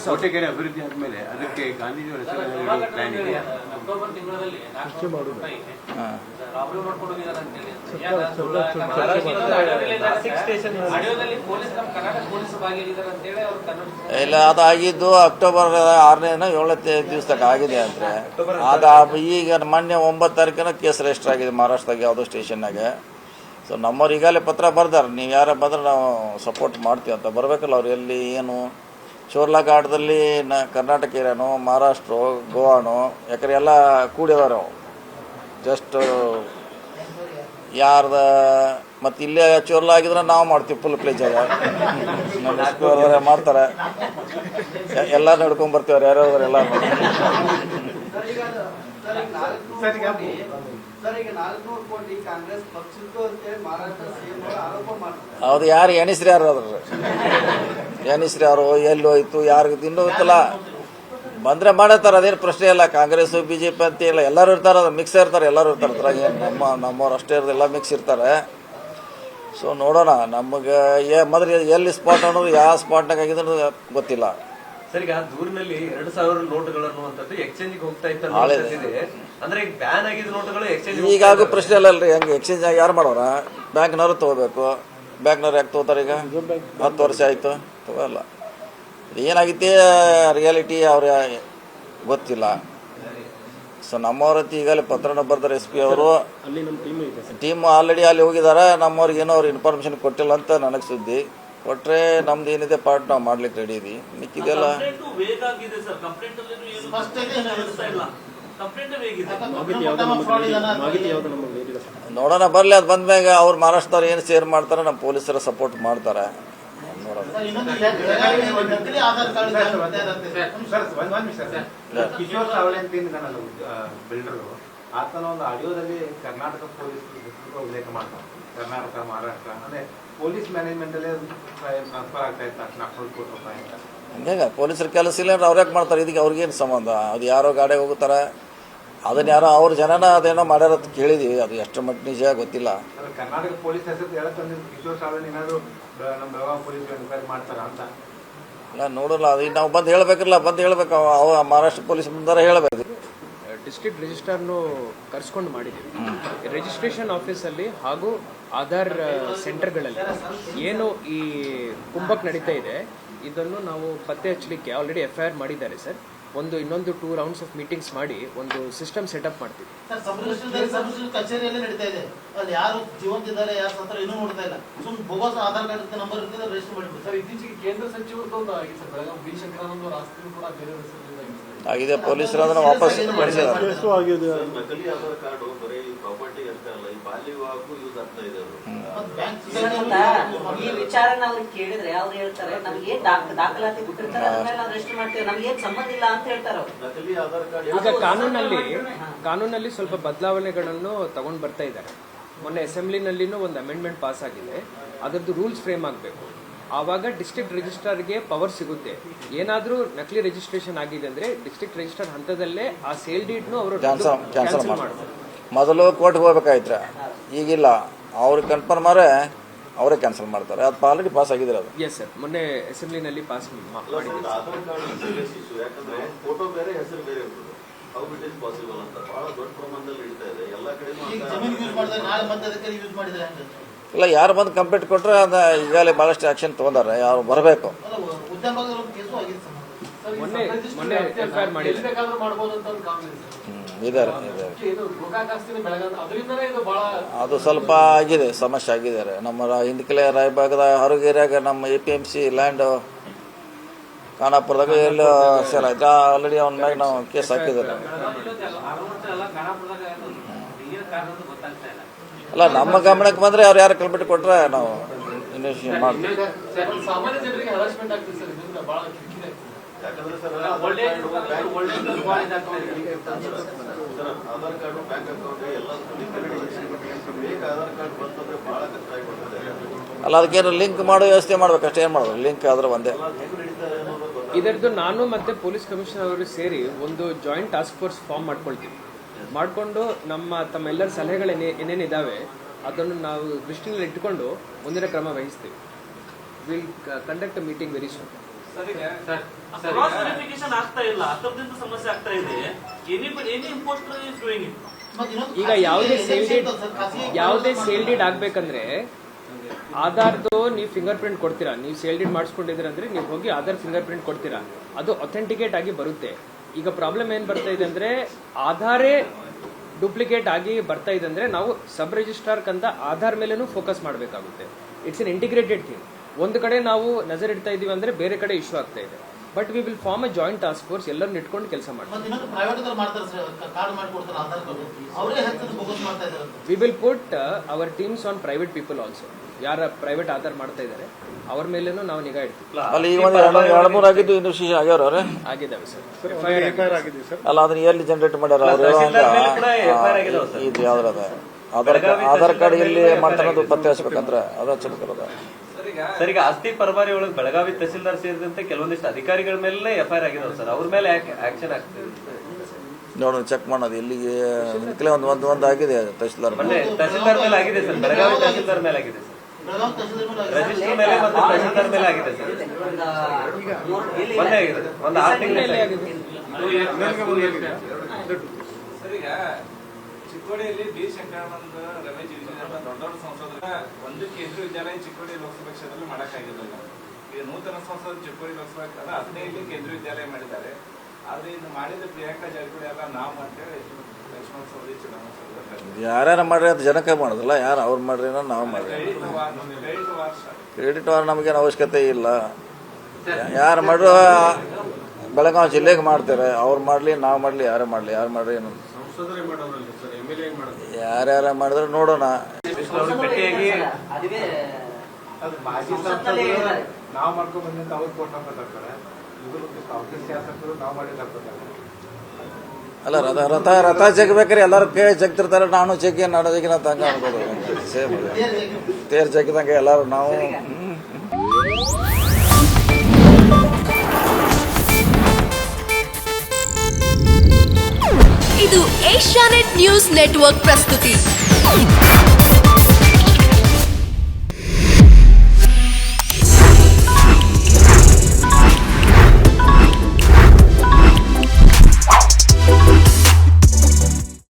ಕೋಟೆಗೆರೆ ಅಭಿವೃದ್ಧಿ ಆದ್ಮೇಲೆ ಅದಕ್ಕೆ ಗಾಂಧೀಜಿಯವರ ಹೆಸರು ಪ್ಲಾನ್ ಇದೆ. ಅಕ್ಟೋಬರ್ ತಿಂಗಳಲ್ಲಿ ಇಲ್ಲ, ಅದಾಗಿದ್ದು ಅಕ್ಟೋಬರ್ 6ನೇ 7ನೇ ದಿವಸದಾಗ ಆಗಿದೆ ಅಂದ್ರೆ ಅದು ಈಗ ಮೊನ್ನೆ 9 ತಾರೀಕಿನ ಕೇಸ್ ರಿಜಿಸ್ಟರ್ ಆಗಿದೆ ಮಹಾರಾಷ್ಟ್ರದಾಗ ಯಾವುದೋ ಸ್ಟೇಷನ್ನಾಗ. ಸೊ ನಮ್ಮವ್ರು ಈಗಾಗಲೇ ಪತ್ರ ಬರ್ದಾರೆ, ನೀವು ಯಾರ ಬಂದ್ರೆ ನಾವು ಸಪೋರ್ಟ್ ಮಾಡ್ತೀವಿ ಅಂತ. ಬರಬೇಕಲ್ಲ ಅವ್ರು ಎಲ್ಲಿ ಏನು ಚೋರ್ಲಾ ಘಾಟದಲ್ಲಿ ಕರ್ನಾಟಕ ಏರಿಯಾನೋ ಮಹಾರಾಷ್ಟ್ರ ಗೋವಾನೋ ಯಾಕಂದ್ರೆ ಎಲ್ಲ ಕೂಡಿದಾರೆ ಅವು ಜಸ್ಟ್ ಯಾರ್ದ. ಮತ್ತು ಇಲ್ಲೇ ಚೋರ್ಲಾ ಆಗಿದ್ರೆ ನಾವು ಮಾಡ್ತೀವಿ ಫುಲ್ ಪ್ಲೇಜ್ ಅದ ನಮ್ಮ ಮಾಡ್ತಾರೆ, ಎಲ್ಲ ನಡ್ಕೊಂಡ್ ಬರ್ತೀವ್ರಿ ಯಾರ್ಯಾರು ಎಲ್ಲ. ಹೌದು, ಯಾರು ಎಣಿಸ್ರಿ ಯಾರು ಅದ್ರ ಎಣಿಸ್ರಿ ಯಾರು ಎಲ್ಲಿ ಹೋಯ್ತು ಯಾರಿಗೂ ಇನ್ನೂ ಗೊತ್ತಿಲ್ಲ. ಬಂದ್ರೆ ಮಾಡತ್ತಾರ, ಅದೇನು ಪ್ರಶ್ನೆ ಇಲ್ಲ. ಕಾಂಗ್ರೆಸ್ ಬಿಜೆಪಿ ಅಂತ ಇಲ್ಲ, ಎಲ್ಲರೂ ಇರ್ತಾರೆ, ಅದು ಮಿಕ್ಸ್ ಇರ್ತಾರೆ, ಎಲ್ಲರೂ ಇರ್ತಾರೆ. ಅದ್ರಾಗ ಏನು ನಮ್ಮವ್ರು ಅಷ್ಟೇ ಇರೋದು, ಎಲ್ಲ ಮಿಕ್ಸ್ ಇರ್ತಾರೆ. ಸೊ ನೋಡೋಣ, ನಮಗೆ ಮೊದಲು ಎಲ್ಲಿ ಸ್ಪಾಟ್ ಅನ್ನೋದು ಯಾವ ಸ್ಪಾಟ್ನಾಗ ಆಗಿದೆ ಅನ್ನೋದು ಗೊತ್ತಿಲ್ಲ. ಸರ್, ಈಗ ದೂರಿನಲ್ಲಿ 2000 ನೋಟುಗಳು ಅನ್ನುವಂಥದ್ದು ಎಕ್ಸ್ಚೇಂಜ್ ಹೋಗ್ತಾ ಇತ್ತು ಅಂದ್ರೆ ಈಗ ಬ್ಯಾನ್ ಆಗಿದ್ದ ನೋಟುಗಳು ಎಕ್ಸ್ಚೇಂಜ್ ಈಗಾಗ ಪ್ರಶ್ನೆ ಅಲ್ಲಲ್ರಿ, ಹಂಗೆ ಎಕ್ಸ್ಚೇಂಜ್ ಆಗಿ ಯಾರು ಮಾಡೋರ? ಬ್ಯಾಂಕ್ನವ್ರು ತಗೋಬೇಕು. ಬ್ಯಾಂಕ್ನವ್ರು ಯಾಕೆ ತಗೋತಾರೆ? ಈಗ 10 ವರ್ಷ ಆಯ್ತು ತಗೋಲ್ಲ. ಏನಾಗಿತ್ತೆ ರಿಯಾಲಿಟಿ ಅವ್ರ ಗೊತ್ತಿಲ್ಲ. ಸೊ ನಮ್ಮವ್ರತಿ ಈಗಲೇ ಪತ್ರನ ಬರ್ತಾರೆ ಎಸ್ ಪಿ ಅವರು. ಟೀಮ್ ಆಲ್ರೆಡಿ ಅಲ್ಲಿ ಹೋಗಿದ್ದಾರೆ. ನಮ್ಮವ್ರಿಗೆ ಏನೋ ಅವ್ರು ಇನ್ಫಾರ್ಮೇಶನ್ ಕೊಟ್ಟಿಲ್ಲ ಅಂತ ನನಗೆ ಸುದ್ದಿ. ಕೊಟ್ರೆ ನಮ್ದು ಏನಿದೆ ಪಾರ್ಟ್ ನಾವು ಮಾಡ್ಲಿಕ್ಕೆ ರೆಡಿ ಇದೀವಿ. ಮಿಕ್ಕಿದೆಲ್ಲ ನೋಡೋಣ, ಬರ್ಲಿ. ಅದು ಬಂದ್ಮ್ಯಾಗ ಅವ್ರು ಮಹಾರಾಷ್ಟ್ರದವ್ರು ಏನು ಶೇರ್ ಮಾಡ್ತಾರೆ, ನಮ್ಮ ಪೊಲೀಸರ ಸಪೋರ್ಟ್ ಮಾಡ್ತಾರೆ. ಕಿಶೋರ್ ಸಾವಳೆ ಅಂತ ಬಿಲ್ಡರ್, ಆತನ ಒಂದು ಆಡಿಯೋದಲ್ಲಿ ಕರ್ನಾಟಕ ಪೊಲೀಸ್ ಉಲ್ಲೇಖ ಮಾಡ್ತಾರೆ. ಕರ್ನಾಟಕ ಮಹಾರಾಷ್ಟ್ರ ಅಂದ್ರೆ ಪೊಲೀಸ್ ಮ್ಯಾನೇಜ್ಮೆಂಟ್ ಅಲ್ಲೇ ಟ್ರಾನ್ಸ್ಫರ್ ಆಗ್ತಾ ಇತ್ತು 400 ಕೋಟಿ ರೂಪಾಯಿ ಅಂತ. ಹಂಗೆ ಪೊಲೀಸರ ಕೆಲಸ ಇಲ್ಲ ಅಂದ್ರೆ ಅವ್ರು ಯಾಕೆ ಮಾಡ್ತಾರೆ? ಇದಕ್ಕೆ ಅವ್ರಿಗೇನು ಸಂಬಂಧ? ಅದು ಯಾರೋ ಗಾಡಿಗೆ ಹೋಗ್ತಾರೆ, ಅದನ್ನ ಯಾರೋ ಅವ್ರ ಜನನ ಅದೇನೋ ಮಾಡ್ಯಾರ ಅಂತ ಕೇಳಿದೀವಿ. ಅದು ಎಷ್ಟು ಮಟ್ಟ ನಿಜ ಗೊತ್ತಿಲ್ಲ. ಕರ್ನಾಟಕ ಪೊಲೀಸ್ ಹೆಸರು ಹೇಳಕ್ ಬಂದಿದ್ದು ಕಿಶೋರ್ ಸಾವಳೆ ಏನಾದ್ರು ನಮ್ಮ ಬೆಳಗಾವಿ ಪೊಲೀಸ್ ಎನ್ಕ್ವೈರಿ ಮಾಡ್ತಾರ ಅಂತ. ಇಲ್ಲ ನೋಡಲ್ಲ, ಅದು ನಾವು ಬಂದು ಹೇಳ್ಬೇಕಿಲ್ಲ, ಬಂದು ಹೇಳ್ಬೇಕು. ಅವ ಮಹಾರಾಷ್ಟ್ರ ಪೊಲೀಸ್ ಮುಂದಾರ ಹೇಳ್ಬೇಕು. ಡಿಸ್ಟ್ರಿಕ್ಟ್ ರಿಜಿಸ್ಟ್ರಾರ್ನು ಕರ್ಸ್ಕೊಂಡು ಮಾಡಿದ್ದೀವಿ. ರಿಜಿಸ್ಟ್ರೇಷನ್ ಆಫೀಸಲ್ಲಿ ಹಾಗೂ ಆಧಾರ್ ಸೆಂಟರ್ಗಳಲ್ಲಿ ಏನು ಈ ಕುಂಭಕ್ ನಡೀತಾ ಇದೆ ಇದನ್ನು ನಾವು ಪತ್ತೆ ಹಚ್ಚಲಿಕ್ಕೆ ಆಲ್ರೆಡಿ FIR ಮಾಡಿದ್ದಾರೆ ಸರ್. ಇನ್ನೊಂದು 2 ರೌಂಡ್ಸ್ ಆಫ್ ಮೀಟಿಂಗ್ಸ್ ಮಾಡಿ ಒಂದು ಸಿಸ್ಟಮ್ ಸೆಟಪ್ ಮಾಡ್ತೀವಿ. ಕಚೇರಿಯಲ್ಲಿ ನಡೀತಾ ಇದೆ, ಅಲ್ಲಿ ಯಾರು ಜೀವಂತಿದ್ದಾರೆ ಯಾರು ಸತ್ರ ಇನ್ನೂ ನೋಡ್ತಾ ಇಲ್ಲ. ಸುಮ್ಮನೆ ಬೋಗಸ್ ಆಧಾರ್ ಕಾರ್ಡ್ ನಂಬರ್ ಇರ್ತದೆ, ರಿಜಿಸ್ಟರ್ ಮಾಡಿಬಿಟ್ಟು. ಸರ್, ಇತ್ತೀಚೆಗೆ ಕೇಂದ್ರ ಸಚಿವರದ್ದು ಒಂದು ಆಗಿದೆ ಸರ್, ಬೆಳಗಾವಿ ಬಿ ಶಂಕರಾನಂದ ಅವರ ಆಸ್ತಿ ಕೂಡ ಬೇರೆ ಆಗಿದೆ. ಪೊಲೀಸರು ಅದನ್ನ ವಾಪಸ್ ಕಳಿಸಿದ್ದಾರೆ. ನಕಲಿ ಆಧಾರ್ ಕಾರ್ಡ್ ಬರೀ ಪ್ರಾಪರ್ಟಿ ಅಷ್ಟೇ ಅಲ್ಲ, ಈ ಬಾಲ್ಯ ವಿವಾಹಕ್ಕೂ ಯೂಸ್ ಆಗ್ತಾ ಇದೆ. ಈ ವಿಚಾರನ ಅವ್ರಿಗೆ ಕೇಳಿದ್ರೆ ಅವ್ರು ಹೇಳ್ತಾರೆ ನಮ್ಗೆ ದಾಖಲಾತಿ ಬಿಟ್ಟಿರ್ತಾರೆ, ಅದನ್ನೆಲ್ಲ ನಾವು ರಿಜಿಸ್ಟರ್ ಮಾಡ್ತೀವಿ, ನಮ್ಗೆ ಏನ್ ಸಂಬಂಧ ಇಲ್ಲ ಅಂತ ಹೇಳ್ತಾರೆ. ನಕಲಿ ಆಧಾರ್ ಕಾರ್ಡ್ ಈಗ ಕಾನೂನಲ್ಲಿ ಸ್ವಲ್ಪ ಬದಲಾವಣೆಗಳನ್ನು ತಗೊಂಡ್ ಬರ್ತಾ ಇದ್ದಾರೆ. ಮೊನ್ನೆ ಅಸೆಂಬ್ಲಿನಲ್ಲಿನೂ ಒಂದು ಅಮೆಂಡ್ಮೆಂಟ್ ಪಾಸ್ ಆಗಿದೆ. ಅದರದ್ದು ರೂಲ್ಸ್ ಫ್ರೇಮ್ ಆಗಬೇಕು. ಆವಾಗ ಡಿಸ್ಟ್ರಿಕ್ಟ್ ರಿಜಿಸ್ಟ್ರಾರ್ಗೆ ಪವರ್ ಸಿಗುತ್ತೆ. ಏನಾದ್ರೂ ನಕಲಿ ರಿಜಿಸ್ಟ್ರೇಷನ್ ಆಗಿದೆ ಅಂದ್ರೆ ಡಿಸ್ಟ್ರಿಕ್ಟ್ ರಿಜಿಸ್ಟ್ರಾರ್ ಹಂತದಲ್ಲೇ ಆ ಸೇಲ್ ಡೀಡ್ನು ಅವರು ಕ್ಯಾನ್ಸಲ್ ಮಾಡಬೇಕು. ಮೊದಲು ಕೋರ್ಟ್ಗೆ ಹೋಗ್ಬೇಕಾಯ್ತು, ಈಗಿಲ್ಲ. ಅವ್ರಿಗೆ ಕನ್ಫರ್ಮ್ ಆದ್ರೆ ಅವರೇ ಕ್ಯಾನ್ಸಲ್ ಮಾಡ್ತಾರೆ. ಅದು ಆಲ್ರೆಡಿ ಪಾಸ್ ಆಗಿದೆ. ಅದು ಎಸ್ ಸರ್, ಮೊನ್ನೆ ಅಸೆಂಬ್ಲಿನಲ್ಲಿ ಪಾಸ್ ಮಾಡಿದ್ದೀವಿ. ಆಧಾರ್ ಕಾರ್ಡ್ ಸೀರಿಯಸ್ ಇಶ್ಯೂ, ಯಾಕಂದ್ರೆ ಫೋಟೋ ಬೇರೆ ಹೆಸರು ಬೇರೆ ಇರ್ತದೆ. ಹೌ ಇಟ್ ಇಸ್ ಪಾಸಿಬಲ್ ಅಂತ ಬಹಳ ದೊಡ್ಡ ಪ್ರಮಾಣದಲ್ಲಿ ನಡೀತಾ ಇದೆ ಎಲ್ಲ ಕಡೆ. ಇಲ್ಲ, ಯಾರು ಬಂದು ಕಂಪ್ಲೇಂಟ್ ಕೊಟ್ರೆ ಅದು ಈಗಾಗಲೇ ಬಹಳಷ್ಟು ಆಕ್ಷನ್ ತಗೊಂಡಾರೆ. ಯಾರು ಬರಬೇಕು. ಮೊನ್ನೆ FIR ಮಾಡಿದ್ದಾರೆ. ಇದಾರೆ. ಅದು ಸ್ವಲ್ಪ ಆಗಿದೆ, ಸಮಸ್ಯೆ ಆಗಿದ್ದಾರೆ. ನಮ್ಮ ಹಿಂದಕಲೆ ರಾಯಭಾಗದ ಹೊರಗೇರಿಯಾಗ ನಮ್ಮ APMC ಲ್ಯಾಂಡ್ ಖಾನಾಪುರದಾಗ ಎಲ್ಲ ಸೇಲ್ ಆಯ್ತು. ಆಲ್ರೆಡಿ ಅವನ ಮ್ಯಾಗ ನಾವು ಕೇಸ್ ಹಾಕಿದ್ದಾರೆ. ಅಲ್ಲ, ನಮ್ಮ ಗಮನಕ್ಕೆ ಬಂದ್ರೆ ಅವ್ರು ಯಾರು ಕಂಪ್ಲೇಂಟ್ ಕೊಟ್ರೆ ನಾವು ಇನ್ವೆಸ್ಟಿಗೇಷನ್ ಮಾಡ್ತೀವಿ. ಯಾಕಂದ್ರೆ sir Aadhaar card bank account ಎಲ್ಲ ಬೇಗ ಆಧಾರ್ ಕಾರ್ಡ್ ಬಂತಂದ್ರೆ ಬಹಳ ಕಷ್ಟ ಆಗಿಬಿಡ್ತದೆ. ಅಲ್ಲ, ಅದಕ್ಕೇನು ಲಿಂಕ್ ಮಾಡೋ ವ್ಯವಸ್ಥೆ ಮಾಡ್ಬೇಕು, ಅಷ್ಟೇ. ಏನು ಮಾಡೋದು, ಲಿಂಕ್ ಆದ್ರೆ ಒಂದೇ. ಇದರದ್ದು ನಾನು ಮತ್ತೆ ಪೊಲೀಸ್ ಕಮಿಷನರ್ ಅವರು ಸೇರಿ ಒಂದು ಜಾಯಿಂಟ್ ಟಾಸ್ಕ್ ಫೋರ್ಸ್ ಫಾರ್ಮ್ ಮಾಡ್ಕೊಳ್ತೀವಿ. ಮಾಡಿಕೊಂಡು ತಮ್ಮೆಲ್ಲರ ಸಲಹೆಗಳು ಏನೇನಿದ್ದಾವೆ ಅದನ್ನು ನಾವು ದೃಷ್ಟಿಯಲ್ಲಿ ಇಟ್ಟುಕೊಂಡು ಮುಂದಿನ ಕ್ರಮ ವಹಿಸ್ತೀವಿ. Will conduct a meeting very soon. Cross verification ಆಗ್ತಾ ಇಲ್ಲ, ಅದರಿಂದ ಸಮಸ್ಯೆ ಆಗ್ತಾ ಇದೆ. Any imposter is doing it. ಈಗ ಯಾವುದೇ ಸೇಲ್ ಡೀಡ್ ಆಗ್ಬೇಕಂದ್ರೆ ಆಧಾರ್ದು ನೀವು ಫಿಂಗರ್ ಪ್ರಿಂಟ್ ಕೊಡ್ತೀರಾ, ನೀವು ಸೇಲ್ ಡೀಡ್ ಮಾಡಿಸ್ಕೊಂಡಿದ್ದೀರ ಅಂದ್ರೆ ನೀವು ಹೋಗಿ ಆಧಾರ್ ಫಿಂಗರ್ ಪ್ರಿಂಟ್ ಕೊಡ್ತೀರಾ, ಅದು ಅಥೆಂಟಿಕೇಟ್ ಆಗಿ ಬರುತ್ತೆ. ಈಗ ಪ್ರಾಬ್ಲಮ್ ಏನ್ ಬರ್ತಾ ಇದೆ ಅಂದ್ರೆ ಆಧಾರೇ ಡೂಪ್ಲಿಕೇಟ್ ಆಗಿ ಬರ್ತಾ ಇದೆ ಅಂದ್ರೆ ನಾವು ಸಬ್ ರಿಜಿಸ್ಟ್ರಾರ್ ಕಂತ ಆಧಾರ್ ಮೇಲೇನು ಫೋಕಸ್ ಮಾಡಬೇಕಾಗುತ್ತೆ. It's an integrated thing. ಒಂದು ಕಡೆ ನಾವು ನಜರ್ ಇಡ್ತಾ ಇದೀವಿ ಅಂದ್ರೆ ಬೇರೆ ಕಡೆ ಇಶ್ಯೂ ಆಗ್ತಾ ಇದೆ. But we will form a joint task force, ಎಲ್ಲರನ್ನ ಇಟ್ಕೊಂಡು ಕೆಲಸ ಮಾಡ್ತೀವಿ. We will put our teams on private people also. ಯಾರ ಪ್ರೈವೇಟ್ ಆಧಾರ್ ಮಾಡ್ತಾ ಇದ್ದಾರೆ ಅವ್ರ ಮೇಲೇನು ನಾವು ನಿಗಾ ಇಡ್ತೀವಿ. ಅಲ್ಲಿ ಈಗ ಒಂದು 2-3 ಆಗಿದ್ದು ಇನ್ವೆಸ್ಟಿಗೇಷನ್ ಆಗ್ಯಾರ ಅವ್ರೆ ಆಗಿದ್ದಾವೆ ಸರ್. ಅಲ್ಲ ಅದನ್ನ ಎಲ್ಲಿ ಜನರೇಟ್ ಮಾಡ್ಯಾರ ಅವ್ರು? ಇದು ಯಾವ್ದ್ರದ ಆಧಾರ್ ಕಾರ್ಡ್ ಎಲ್ಲಿ ಮಾಡ್ತಾರ ಅದು ಪತ್ತೆ ಹಚ್ಬೇಕಂದ್ರೆ ಅದ ಚಲಕರದ. ಸರ್ ಈಗ ಆಸ್ತಿ ಪರಬಾರಿ ಒಳಗೆ ಬೆಳಗಾವಿ ತಹಸೀಲ್ದಾರ್ ಸೇರಿದಂತೆ ಕೆಲವೊಂದಿಷ್ಟು ಅಧಿಕಾರಿಗಳ ಮೇಲೆ ಎಫ್ಐಆರ್ ಆಗಿದಾವೆ ಸರ್. ಅವ್ರ ಮೇಲೆ ಆಕ್ಷನ್ ಆಗ್ತದೆ ನೋಡೋಣ, ಚೆಕ್ ಮಾಡೋದು ಎಲ್ಲಿಗೆ ಒಂದು ಆಗಿದೆ ತಹಸೀಲ್ದಾರ್ ಮೊನ್ನೆ ತಹಸೀಲ್ದಾರ್ ಮೇಲೆ ಆಗಿದೆ ಸರ್. ಬೆಳಗಾವಿ ತಹಸೀಲ್ದಾರ್ ಮೇಲೆ ಆಗಿದೆ ಸರ್. ರಿಜಿಸ್ಟರ್ ಮೇಲೆ ಮತ್ತು ತಹಸೀಲ್ದಾರ್ ಮೇಲೆ ಆಗಿದೆ ಸರ್. ಮೊನ್ನೆ ಆಗಿದೆ, ಒಂದು 6 ತಿಂಗಳಲ್ಲಿ ಆಗಿದೆ. ಸರ್ ಈಗ ಚಿಕ್ಕೋಡಿಯಲ್ಲಿ ಬಿ ಶಂಕರಾನಂದ ರಮೇಶ್ ದೊಡ್ಡ ದೊಡ್ಡ ಸಂಸದರ ಒಂದು ಕೇಂದ್ರೀಯ ವಿದ್ಯಾಲಯ ಚಿಕ್ಕೋಡಿ ಲೋಕಸಭಾ ಕ್ಷೇತ್ರದಲ್ಲಿ ಮಾಡಕ್ಕಾಗಿರಲಿಲ್ಲ. ಈಗ ನೂತನ ಸಂಸದ ಚಿಕ್ಕೋಡಿ ಲೋಕಸಭಾ 15 ಕೇಂದ್ರೀಯ ವಿದ್ಯಾಲಯ ಮಾಡಿದ್ದಾರೆ. ಆದ್ರೆ ಇದು ಮಾಡಿದ ಪ್ರಿಯಾಂಕಾ ಜಾರಕಿಹೊಳಿ ಎಲ್ಲ ನಾವು ಅಂತೇಳಿ ಲಕ್ಷ್ಮಣ ಸವದಿ ಚುನಾವಣಾ ಯಾರ್ಯಾರ ಮಾಡ್ರಿ ಅಂತ ಜನಕ್ಕೆ ಮಾಡೋದಿಲ್ಲ, ಯಾರು ಅವ್ರು ಮಾಡ್ರಿ ನಾವು ಮಾಡ್ರಿ. ಕ್ರೆಡಿಟ್ ವಾರ್ ನಮಗೇನು ಅವಶ್ಯಕತೆ ಇಲ್ಲ. ಯಾರು ಮಾಡ್ರು ಬೆಳಗಾವಿ ಜಿಲ್ಲೆಗೆ ಮಾಡ್ತಾರೆ, ಅವ್ರು ಮಾಡ್ಲಿ ನಾವು ಮಾಡ್ಲಿ ಯಾರು ಮಾಡ್ಲಿ ಏನು ಯಾರ್ಯಾರ ಮಾಡಿದ್ರೆ ನೋಡೋಣ. ಅದು ಮಾಜಿ ಸಂಸದರು ನಾವು ಮಾಡ್ಕೊಂಡ್ ಬಂದಂತ ಅವ್ರು ಕೋಟ್ ಹಾಕೋತಾರೆ, ಇವರು ಕಾಂಗ್ರೆಸ್ ಶಾಸಕರು ನಾವು ಮಾಡಿದ ಹಾಕೋತಾರೆ. ಅಲ್ಲ ರಥ ಜಗ್ಬೇಕಾರೆ ಎಲ್ಲರೂ ಕೈ ಜಗ್ತಿರ್ತಾರೆ, ನಾನು ಜಗ್ಗಿ ನಾಡು ಜಗ್ಗಿನ ಹಂಗ ಅನ್ಬೋದು. ಸೇಮ್ ತೇರ್ ಜಗ್ಗಿದಂಗೆ ಎಲ್ಲರೂ ನಾವು. ಇದು ಏಷ್ಯಾನೆಟ್ ನ್ಯೂಸ್ ನೆಟ್ವರ್ಕ್ ಪ್ರಸ್ತುತಿ.